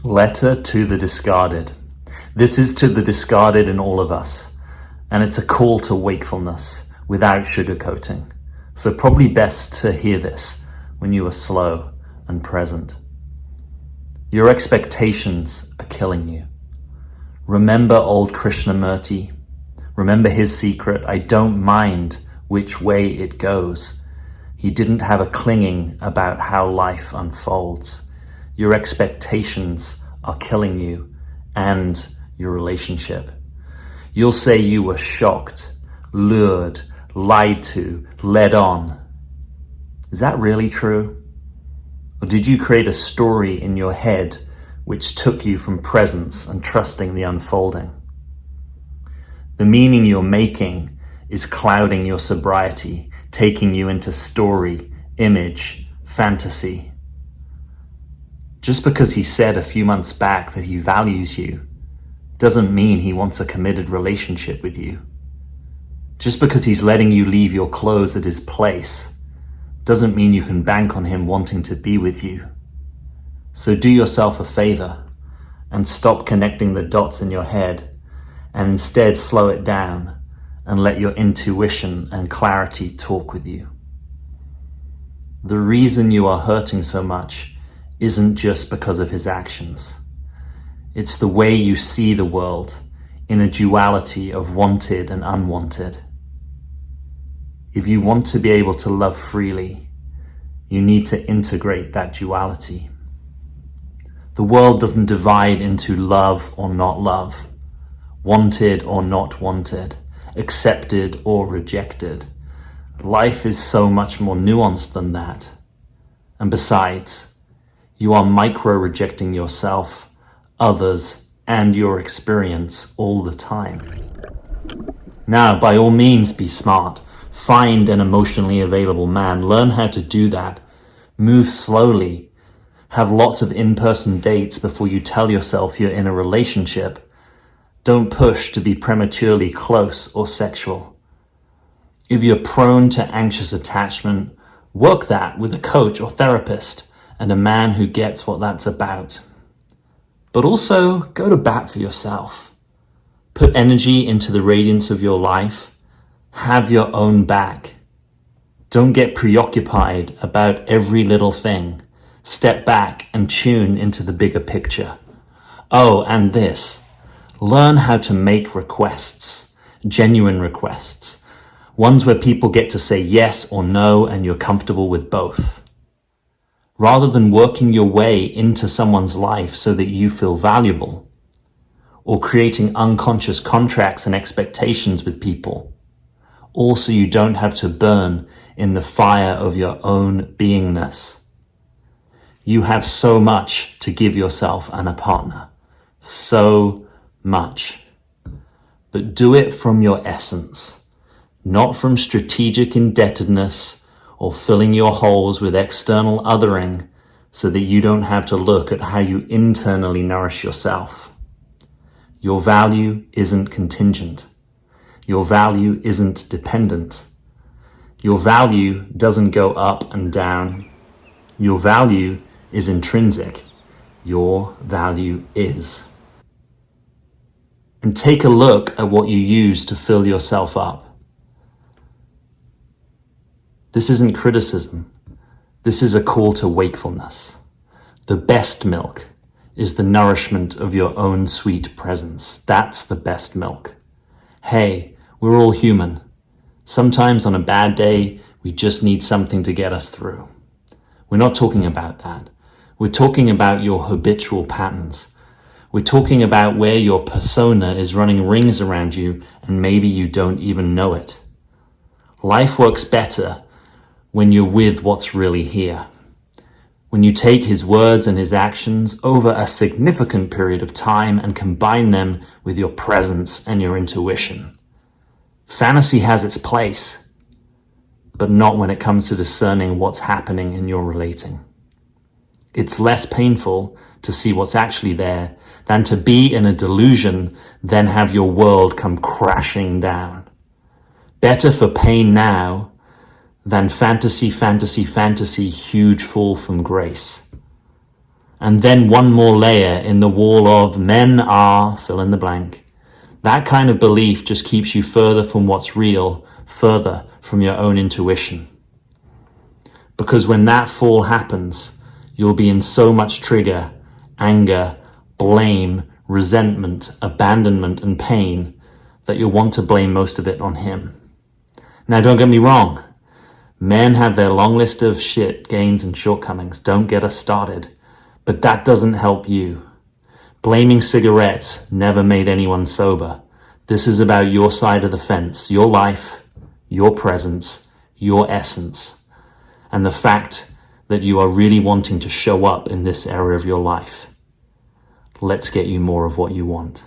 Letter to the discarded. This is to the discarded in all of us, and it's a call to wakefulness without sugarcoating. So probably best to hear this when you are slow and present. Your expectations are killing you. Remember old Krishnamurti. Remember his secret, I don't mind which way it goes. He didn't have a clinging about how life unfolds. Your expectations are killing you and your relationship. You'll say you were shocked, lured, lied to, led on. Is that really true? Or did you create a story in your head which took you from presence and trusting the unfolding? The meaning you're making is clouding your sobriety, taking you into story, image, fantasy. Just because he said a few months back that he values you doesn't mean he wants a committed relationship with you. Just because he's letting you leave your clothes at his place doesn't mean you can bank on him wanting to be with you. So do yourself a favor and stop connecting the dots in your head and instead slow it down and let your intuition and clarity talk with you. The reason you are hurting so much isn't just because of his actions. It's the way you see the world in a duality of wanted and unwanted. If you want to be able to love freely, you need to integrate that duality. The world doesn't divide into love or not love, wanted or not wanted, accepted or rejected. Life is so much more nuanced than that. And besides, you are micro-rejecting yourself, others, and your experience all the time. Now, by all means, be smart. Find an emotionally available man. Learn how to do that. Move slowly. Have lots of in-person dates before you tell yourself you're in a relationship. Don't push to be prematurely close or sexual. If you're prone to anxious attachment, work that with a coach or therapist and a man who gets what that's about. But also go to bat for yourself. Put energy into the radiance of your life. Have your own back. Don't get preoccupied about every little thing. Step back and tune into the bigger picture. Oh, and this. Learn how to make requests, genuine requests. Ones where people get to say yes or no and you're comfortable with both. Rather than working your way into someone's life so that you feel valuable, or creating unconscious contracts and expectations with people, also you don't have to burn in the fire of your own beingness. You have so much to give yourself and a partner. So much. But do it from your essence, not from strategic indebtedness or filling your holes with external othering so that you don't have to look at how you internally nourish yourself. Your value isn't contingent. Your value isn't dependent. Your value doesn't go up and down. Your value is intrinsic. Your value is. And take a look at what you use to fill yourself up. This isn't criticism. This is a call to wakefulness. The best milk is the nourishment of your own sweet presence. That's the best milk. Hey, we're all human. Sometimes on a bad day, we just need something to get us through. We're not talking about that. We're talking about your habitual patterns. We're talking about where your persona is running rings around you and maybe you don't even know it. Life works better when you're with what's really here. When you take his words and his actions over a significant period of time and combine them with your presence and your intuition. Fantasy has its place, but not when it comes to discerning what's happening in your relating. It's less painful to see what's actually there than to be in a delusion, then have your world come crashing down. Better for pain now than fantasy, huge fall from grace. and then one more layer in the wall of men are fill in the blank. That kind of belief just keeps you further from what's real, further from your own intuition. Because when that fall happens, you'll be in so much trigger, anger, blame, resentment, abandonment, and pain that you'll want to blame most of it on him. Now, don't get me wrong. Men have their long list of shit, gains, and shortcomings. Don't get us started. But that doesn't help you. Blaming cigarettes never made anyone sober. This is about your side of the fence, your life, your presence, your essence, and the fact that you are really wanting to show up in this area of your life. Let's get you more of what you want.